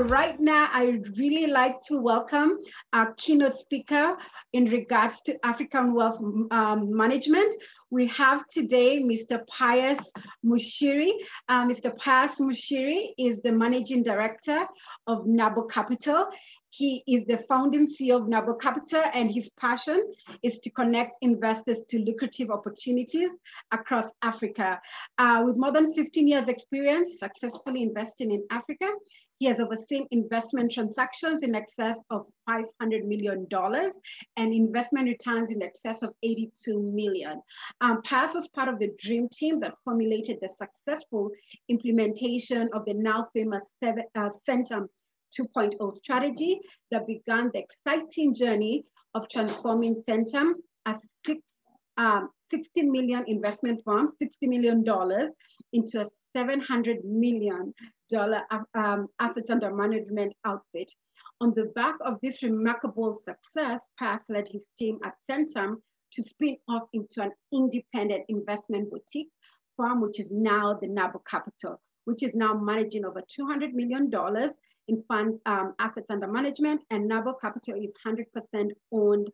So right now, I really like to welcome our keynote speaker in regards to African wealth management. We have today Mr. Pius Muchiri. Mr. Pius Muchiri is the Managing Director of Nabo Capital. He is the founding CEO of Nabo Capital, and his passion is to connect investors to lucrative opportunities across Africa. With more than 15 years experience successfully investing in Africa, he has overseen investment transactions in excess of $500 million and investment returns in excess of 82 million. Pius was part of the dream team that formulated the successful implementation of the now famous Centum 2.0 strategy that began the exciting journey of transforming Centum, a 60 million investment firm, $60 million, into a $700 million assets under management outfit. On the back of this remarkable success, Pius led his team at Centum to spin off into an independent investment boutique firm, which is now the Nabo Capital, which is now managing over $200 million in fund assets under management, and Nabo Capital is 100% owned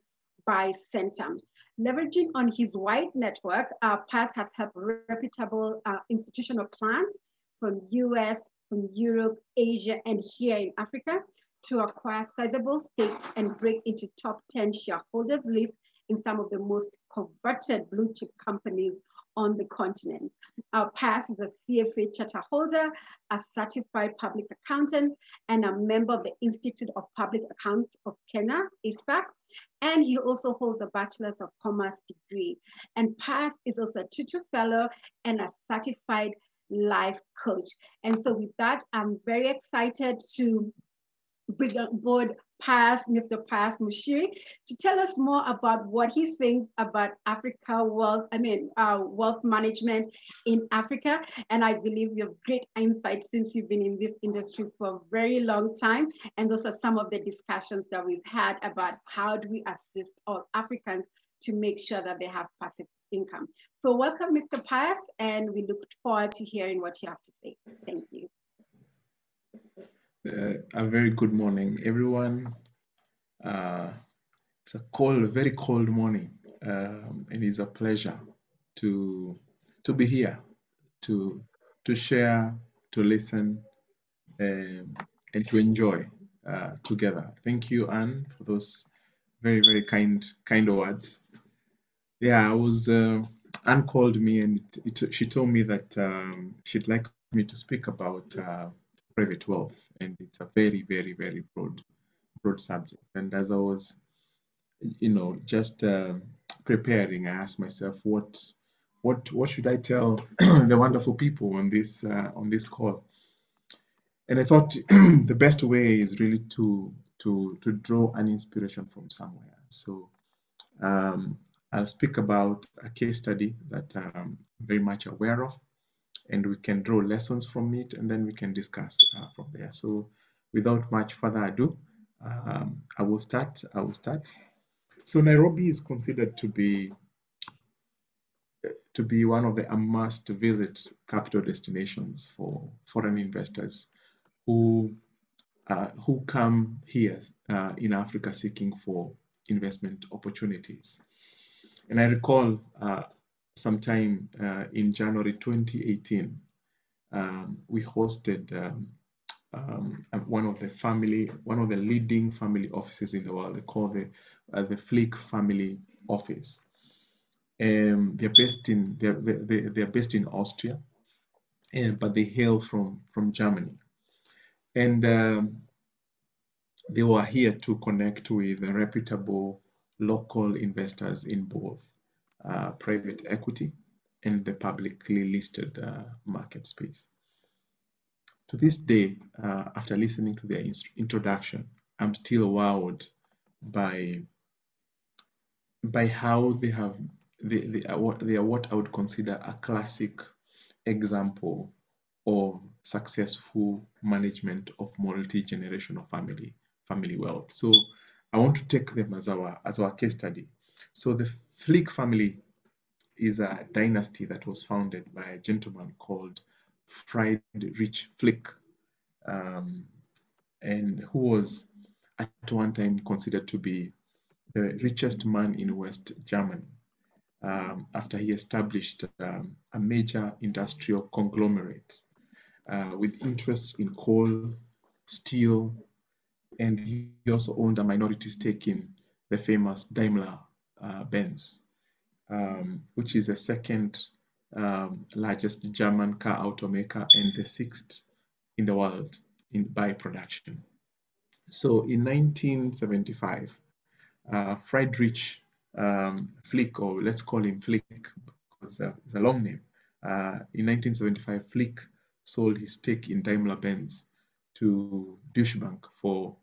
by Centum. Leveraging on his wide network, Pius has helped reputable institutional clients from US, from Europe, Asia, and here in Africa to acquire sizable stakes and break into top 10 shareholders list in some of the most coveted blue chip companies on the continent. Pius is a CFA charter holder, a certified public accountant, and a member of the Institute of Public Accounts of Kenya, ISPAC. And he also holds a Bachelor's of Commerce degree. And Pius is also a tutor fellow and a certified life coach. And so with that, I'm very excited to bring on board Mr. Pius Muchiri, to tell us more about what he thinks about wealth management in Africa. And I believe you have great insights since you've been in this industry for a very long time. And those are some of the discussions that we've had about how do we assist all Africans to make sure that they have passive income. So welcome, Mr. Pius, and we look forward to hearing what you have to say. Thank you. A very good morning, everyone. It's a very cold morning, and it's a pleasure to be here, to share, to listen, and to enjoy together. Thank you, Anne, for those very, very kind words. Yeah, Anne called me and she told me that she'd like me to speak about private wealth, and it's a very, very, very broad subject. And as I was, just preparing, I asked myself, what should I tell the wonderful people on this call? And I thought the best way is really to draw an inspiration from somewhere. So I'll speak about a case study that I'm very much aware of, and we can draw lessons from it, and then we can discuss from there. So without much further ado, I will start. So Nairobi is considered to be one of the must-visit capital destinations for foreign investors who come here in Africa seeking for investment opportunities. And I recall sometime in January 2018, we hosted one of the leading family offices in the world. They call the Flick Family Office. They're based in Austria, but they hail from Germany, and they were here to connect with reputable local investors in both private equity and the publicly listed market space. To this day, after listening to their introduction, I'm still wowed by how they are what I would consider a classic example of successful management of multi-generational family wealth. So I want to take them as our case study. So the Flick family is a dynasty that was founded by a gentleman called Friedrich Flick. And and who was at one time considered to be the richest man in West Germany, after he established a major industrial conglomerate with interests in coal, steel, and he also owned a minority stake in the famous Daimler Benz, which is the second largest German car automaker and the sixth in the world by production. So in 1975, Friedrich Flick, or let's call him Flick because it's a long name. In 1975, Flick sold his stake in Daimler-Benz to Deutsche Bank for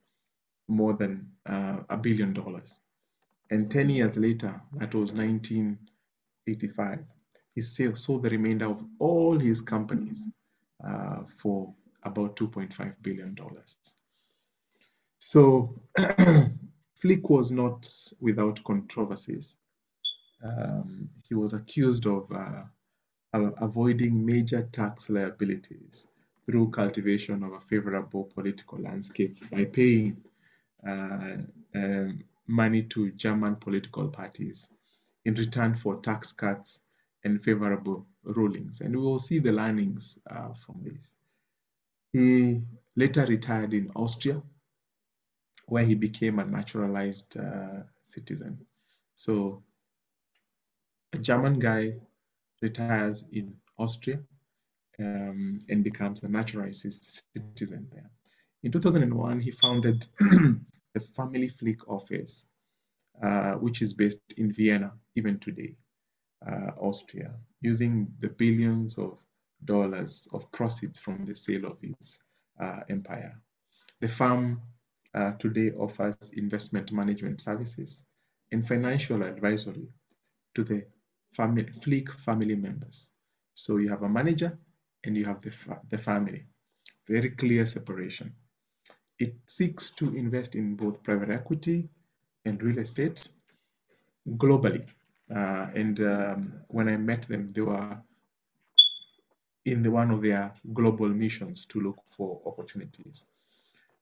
more than $1 billion. And 10 years later, that was 1985, he sold the remainder of all his companies for about $2.5 billion. So Flick was not without controversies. He was accused of avoiding major tax liabilities through cultivation of a favorable political landscape by paying money to German political parties in return for tax cuts and favorable rulings. And we will see the learnings from this. He later retired in Austria, where he became a naturalized citizen. So a German guy retires in Austria and becomes a naturalized citizen there. In 2001, he founded the Family Flick office, which is based in Vienna, even today, Austria, using the billions of dollars of proceeds from the sale of his empire. The firm today offers investment management services and financial advisory to the Flick family members. So you have a manager and you have the family. Very clear separation. It seeks to invest in both private equity and real estate globally. When I met them, they were in one of their global missions to look for opportunities.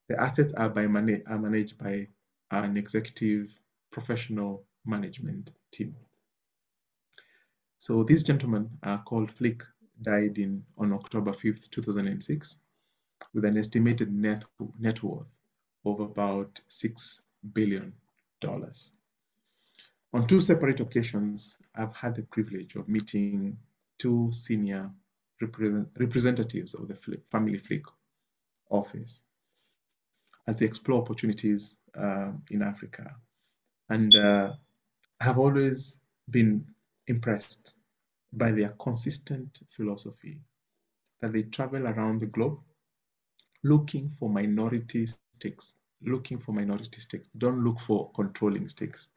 The assets are managed by an executive professional management team. So this gentleman called Flick died on October 5th, 2006, with an estimated net worth of about $6 billion. On two separate occasions, I've had the privilege of meeting two senior representatives of the Family Flick office as they explore opportunities in Africa. And I have always been impressed by their consistent philosophy that they travel around the globe looking for minority stakes, Don't look for controlling stakes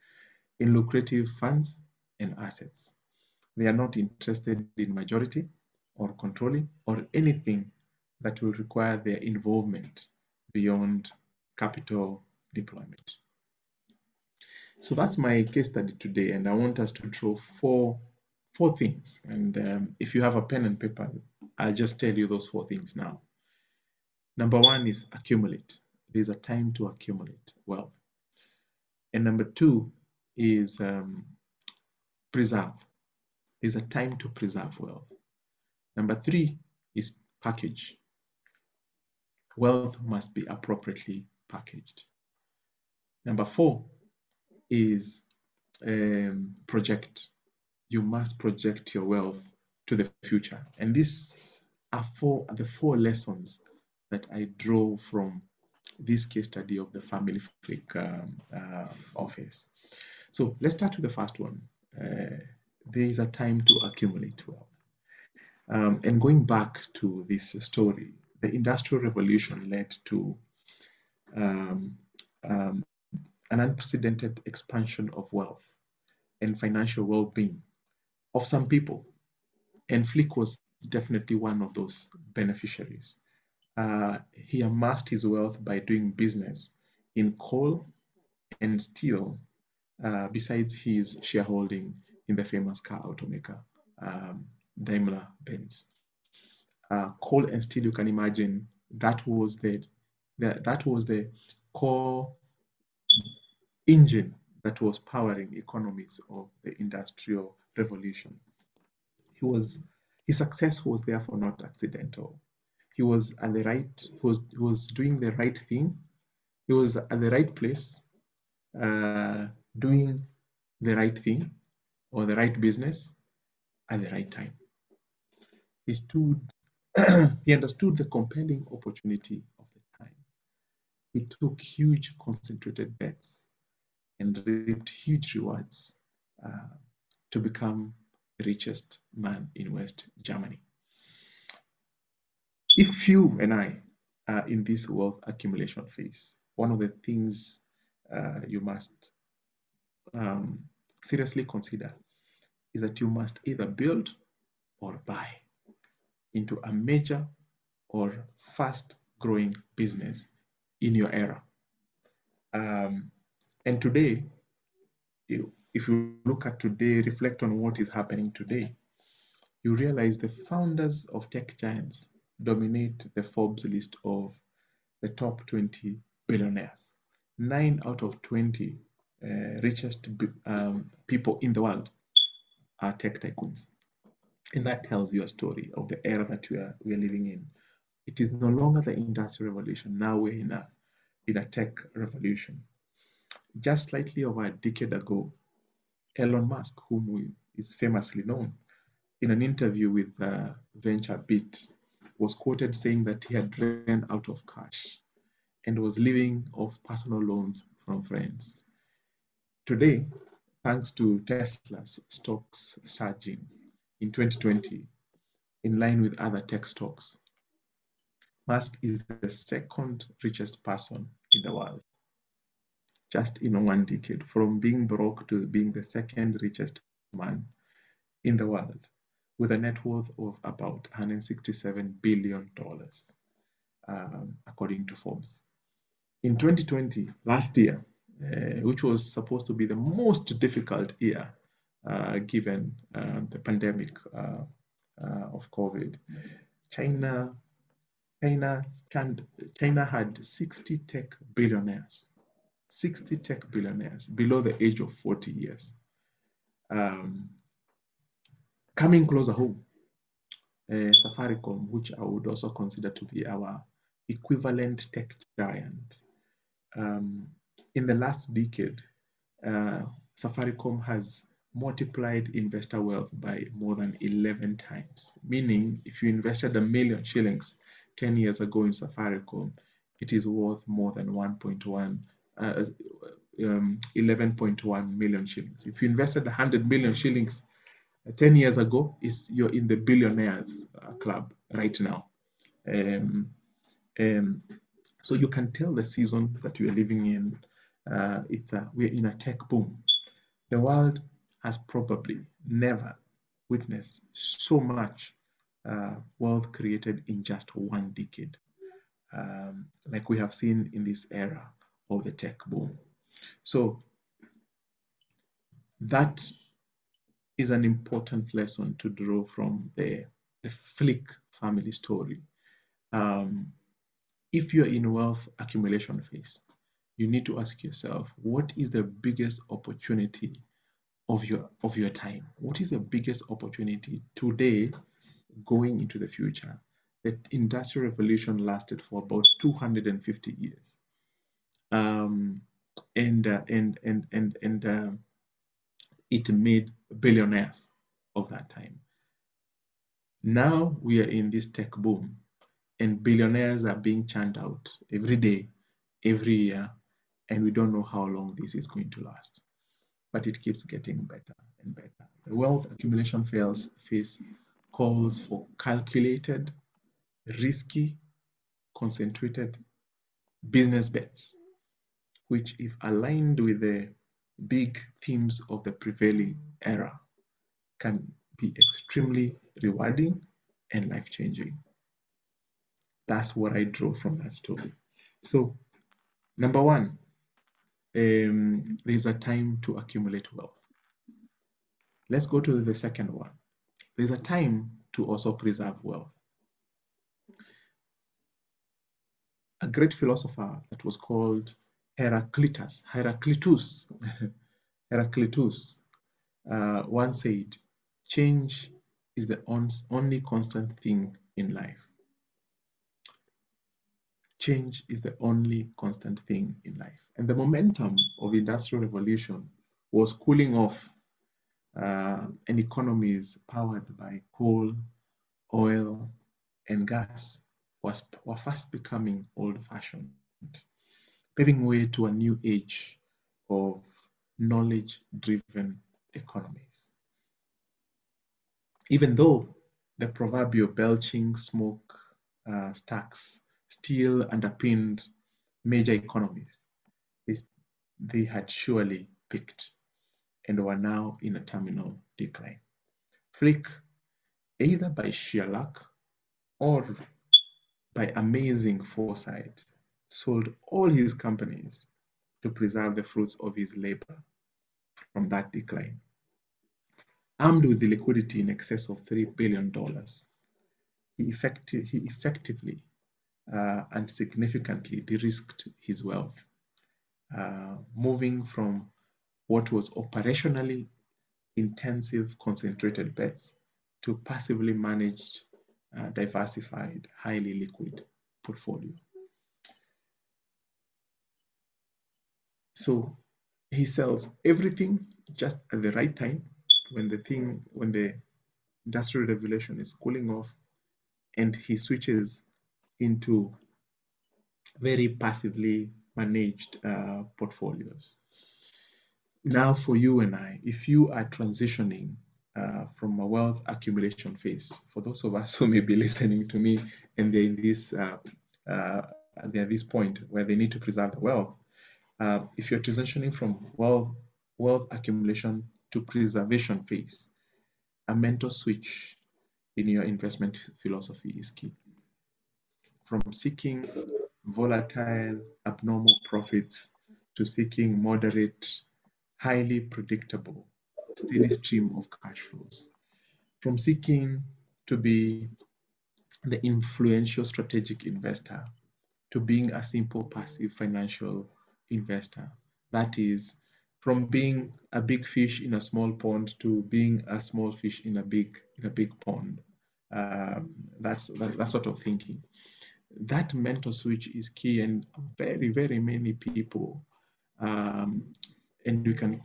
in lucrative funds and assets. They are not interested in majority or controlling or anything that will require their involvement beyond capital deployment. So that's my case study today, and I want us to draw four things. And if you have a pen and paper, I'll just tell you those 4 things now. Number 1 is accumulate. There's a time to accumulate wealth. And number 2 is preserve. There's a time to preserve wealth. Number 3 is package. Wealth must be appropriately packaged. Number 4 is project. You must project your wealth to the future. And these are the 4 lessons that I draw from this case study of the Family Flick office. So let's start with the first one. There is a time to accumulate wealth. And going back to this story, the Industrial Revolution led to an unprecedented expansion of wealth and financial well-being of some people. And Flick was definitely one of those beneficiaries. He amassed his wealth by doing business in coal and steel, besides his shareholding in the famous car automaker, Daimler-Benz. Coal and steel, you can imagine, that was the That was the core engine that was powering economies of the Industrial Revolution. His success was therefore not accidental. He was at the right, he was doing the right thing. He was at the right place, doing the right thing or the right business at the right time. He he understood the compelling opportunity of the time. He took huge concentrated bets and reaped huge rewards to become the richest man in West Germany. If you and I are in this wealth accumulation phase, one of the things you must seriously consider is that you must either build or buy into a major or fast growing business in your era. And today, if you look at today, reflect on what is happening today, you realize the founders of tech giants dominate the Forbes list of the top 20 billionaires. 9 out of 20 richest people in the world are tech tycoons. And that tells you a story of the era that we are living in. It is no longer the Industrial Revolution. Now we're in a tech revolution. Just slightly over a decade ago, Elon Musk, whom is famously known, in an interview with VentureBeat, was quoted saying that he had ran out of cash and was living off personal loans from friends. Today, thanks to Tesla's stocks surging in 2020, in line with other tech stocks, Musk is the second richest person in the world. Just in one decade, from being broke to being the second richest man in the world, with a net worth of about $167 billion, according to Forbes. In 2020, last year, which was supposed to be the most difficult year given the pandemic of COVID, China had 60 tech billionaires below the age of 40 years. Coming closer home, Safaricom, which I would also consider to be our equivalent tech giant. In the last decade, Safaricom has multiplied investor wealth by more than 11 times, meaning if you invested $1 million shillings 10 years ago in Safaricom, it is worth more than 11.1 million shillings. If you invested 100 million shillings 10 years ago, you're in the billionaires club right now. So you can tell the season that we are living in, we're in a tech boom. The world has probably never witnessed so much wealth created in just one decade, like we have seen in this era of the tech boom. So that is an important lesson to draw from the Flick family story. If you're in a wealth accumulation phase, you need to ask yourself, what is the biggest opportunity of your time? What is the biggest opportunity today going into the future? The Industrial Revolution lasted for about 250 years. It made billionaires of that time. Now we are in this tech boom, and billionaires are being churned out every day, every year, and we don't know how long this is going to last. But it keeps getting better and better. The wealth accumulation phase calls for calculated, risky, concentrated business bets, which, if aligned with the big themes of the prevailing era, can be extremely rewarding and life-changing. That's what I draw from that story. So, number one, there's a time to accumulate wealth. Let's go to the second one. There's a time to also preserve wealth. a great philosopher that was called Heraclitus once said, change is the only constant thing in life. Change is the only constant thing in life. And the momentum of the Industrial Revolution was cooling off, and economies powered by coal, oil, and gas were fast becoming old-fashioned, paving way to a new age of knowledge-driven economies. Even though the proverbial belching smoke stacks still underpinned major economies, they had surely peaked and were now in a terminal decline. Frick, either by sheer luck or by amazing foresight, sold all his companies to preserve the fruits of his labor from that decline. Armed with the liquidity in excess of $3 billion, he effectively and significantly de-risked his wealth, moving from what was operationally intensive concentrated bets to passively managed, diversified, highly liquid portfolio. So he sells everything just at the right time when the industrial revolution is cooling off, and he switches into very passively managed portfolios. Now for you and I, if you are transitioning from a wealth accumulation phase, for those of us who may be listening to me and they're in this point where they need to preserve the wealth, if you're transitioning from wealth accumulation to preservation phase, a mental switch in your investment philosophy is key. From seeking volatile, abnormal profits to seeking moderate, highly predictable, steady stream of cash flows. From seeking to be the influential strategic investor to being a simple passive financial investor. That is, from being a big fish in a small pond to being a small fish in a big pond. That's that sort of thinking. That mental switch is key, and very, very many people, and we can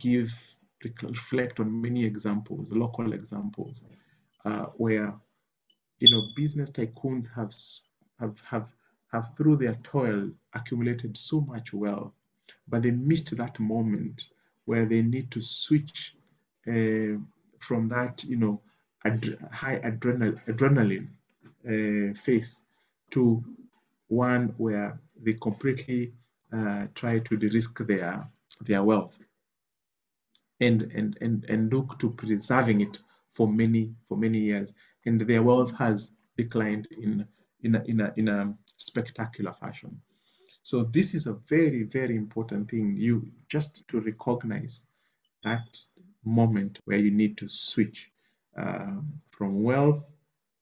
reflect on many examples, local examples, where business tycoons have through their toil accumulated so much wealth, but they missed that moment where they need to switch from that high adrenaline phase to one where they completely try to de-risk their wealth and look to preserving it for many years, and their wealth has declined in a spectacular fashion. So this is a very, very important thing, you just to recognize that moment where you need to switch from wealth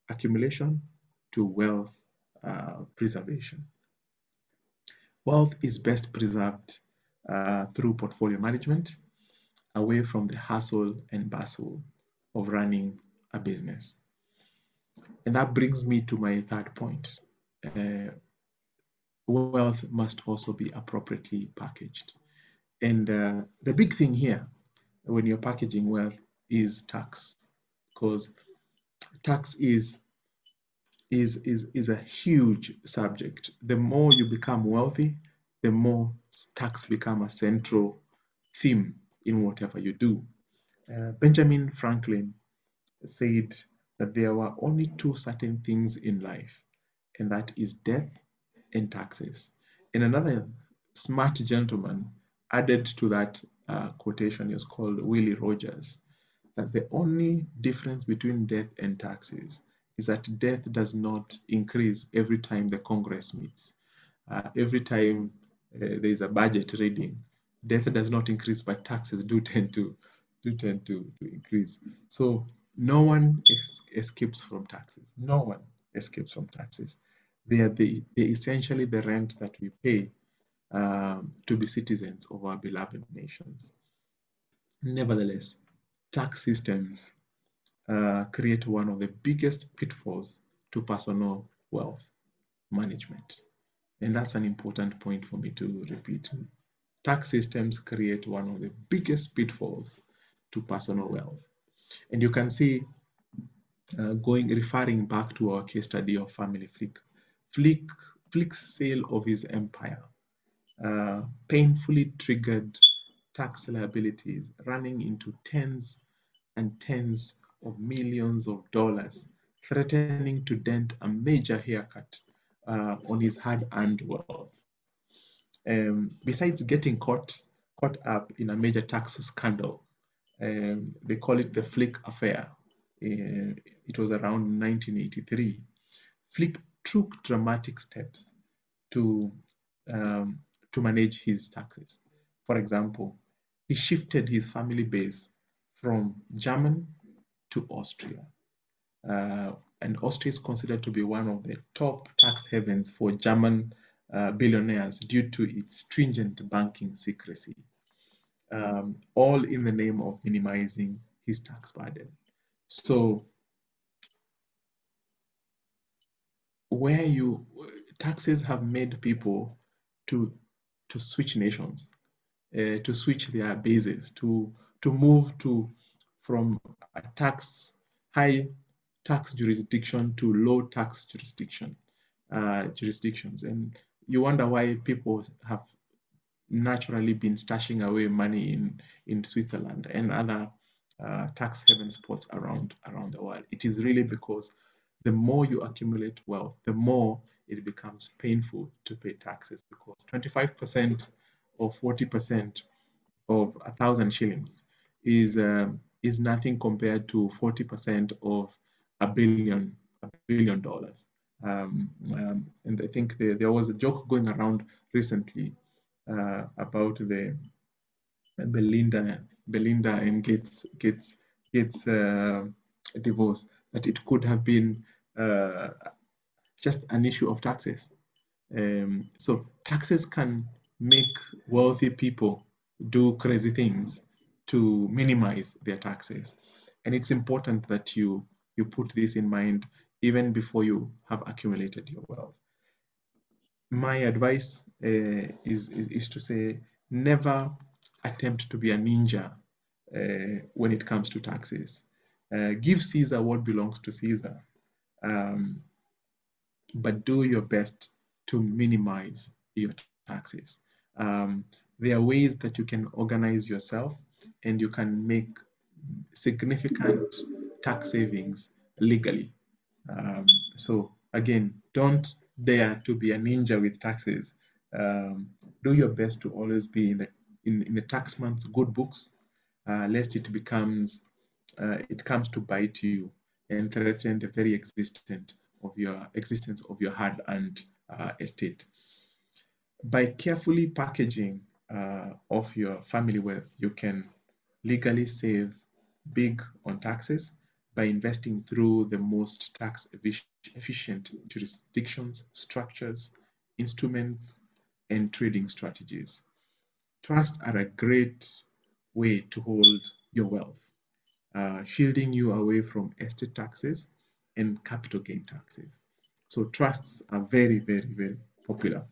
accumulation to wealth preservation. Wealth is best preserved through portfolio management, away from the hustle and bustle of running a business. And that brings me to my third point. Wealth must also be appropriately packaged. And the big thing here when you're packaging wealth is tax, because tax is a huge subject. The more you become wealthy, the more tax become a central theme in whatever you do. Benjamin Franklin said that there were only two certain things in life, and that is death and taxes. And another smart gentleman added to that quotation. He was called Willie Rogers, that the only difference between death and taxes is that death does not increase every time the Congress meets. Every time there is a budget reading, death does not increase, but taxes do tend to increase. So no one escapes from taxes. No one escapes from taxes. They're essentially the rent that we pay to be citizens of our beloved nations. Nevertheless, tax systems create one of the biggest pitfalls to personal wealth management. And that's an important point for me to repeat. Tax systems create one of the biggest pitfalls to personal wealth. And you can see, referring back to our case study of family Flick's sale of his empire painfully triggered tax liabilities running into tens and tens of millions of dollars, threatening to dent a major haircut on his hard-earned wealth. Besides getting caught up in a major tax scandal, they call it the Flick affair. It was around 1983. Flick took dramatic steps to manage his taxes. For example, he shifted his family base from Germany to Austria. And Austria is considered to be one of the top tax havens for German billionaires due to its stringent banking secrecy, all in the name of minimizing his tax burden. So where taxes have made people to switch nations, to switch their bases, to move from a high tax jurisdiction to low tax jurisdictions. And you wonder why people have naturally been stashing away money in Switzerland and other tax haven spots around the world. It is really because the more you accumulate wealth, the more it becomes painful to pay taxes, because 25% or 40% of 1,000 shillings is nothing compared to 40% of $1 billion. And I think there was a joke going around recently about the Belinda and Gates divorce, that it could have been just an issue of taxes. So taxes can make wealthy people do crazy things to minimize their taxes. And it's important that you put this in mind even before you have accumulated your wealth. My advice is to say, never attempt to be a ninja when it comes to taxes. Give Caesar what belongs to Caesar, but do your best to minimize your taxes. There are ways that you can organize yourself and you can make significant tax savings legally. So again, don't dare to be a ninja with taxes. Do your best to always be in the taxman's good books, lest it comes to bite you and threaten the very existence of your hard-earned estate. By carefully packaging of your family wealth, you can legally save big on taxes by investing through the most tax efficient jurisdictions, structures, instruments, and trading strategies. Trusts are a great way to hold your wealth, shielding you away from estate taxes and capital gain taxes. So trusts are very, very, very popular,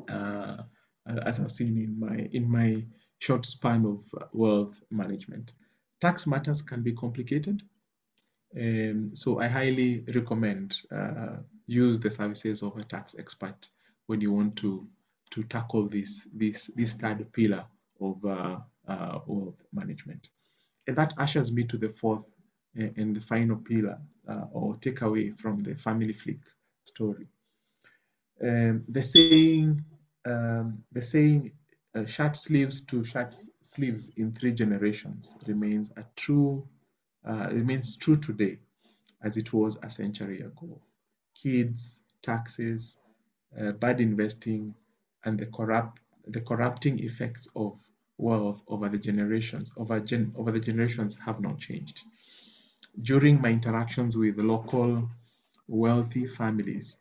as I've seen in my short span of wealth management. Tax matters can be complicated, so I highly recommend use the services of a tax expert when you want to tackle this third pillar of wealth management. And that ushers me to the fourth and the final pillar or takeaway from the family flick story. The saying shirt sleeves to shirt sleeves in 3 generations remains true today as it was a century ago. Kids, taxes, bad investing, and the corrupting effects of wealth over the generations have not changed. During my interactions with local wealthy families,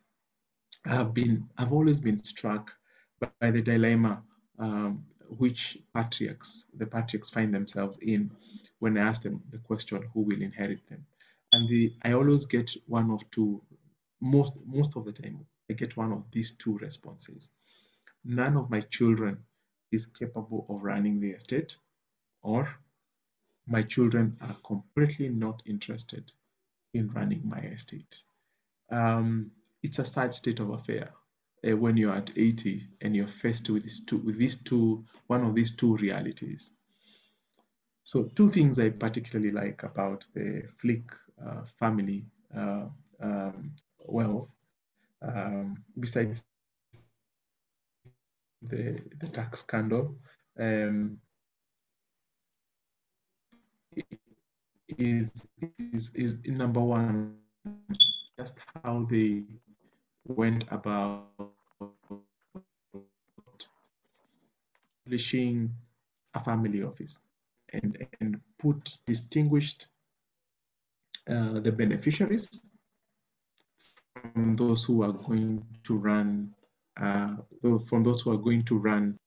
I've always been struck by the dilemma which the patriarchs find themselves in when I ask them the question, who will inherit them? And I always get one of two, most of the time, I get one of these two responses. None of my children is capable of running the estate, or my children are completely not interested in running my estate. It's a sad state of affair when you're at 80 and you're faced with one of these two realities. So two things I particularly like about the Flick family wealth, besides the tax scandal, is number one, just how they went about establishing a family office and distinguished the beneficiaries from those who are going to run.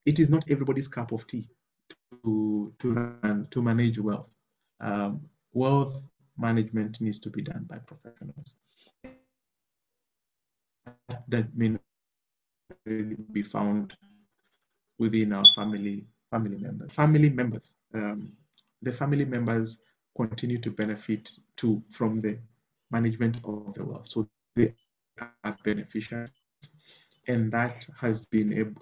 It is not everybody's cup of tea to manage wealth. Wealth management needs to be done by professionals. That may not really be found within our family members. The family members continue to benefit from the management of the wealth. So they are beneficiaries, and that has been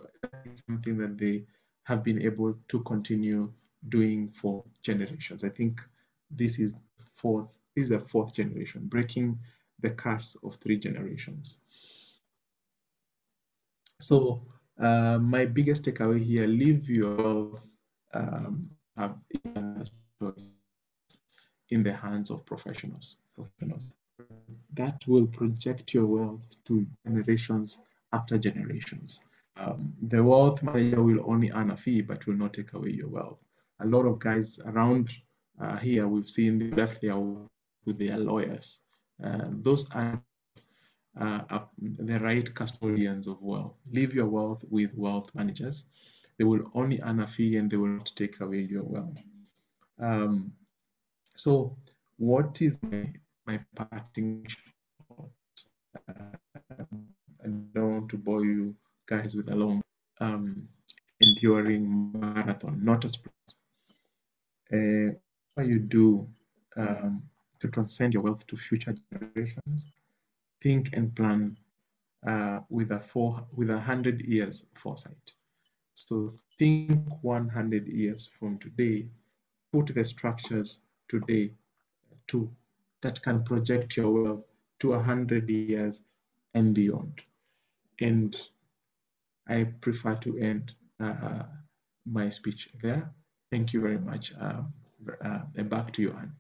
something that they have been able to continue doing for generations. I think this is the fourth generation, breaking the curse of 3 generations. So my biggest takeaway here: leave your wealth in the hands of professionals. That will project your wealth to generations after generations. The wealth manager will only earn a fee, but will not take away your wealth. A lot of guys around here, we've seen they left there with their lawyers. Those are the right custodians of wealth. Leave your wealth with wealth managers. They will only earn a fee and they will not take away your wealth. So what is my parting shot? I don't want to bore you guys with a long enduring marathon, not a sprint. What you do to transcend your wealth to future generations, think and plan with 100 years foresight. So think 100 years from today, put the structures today that can project your wealth to 100 years and beyond. And I prefer to end my speech there. Thank you very much. And back to you, Anne.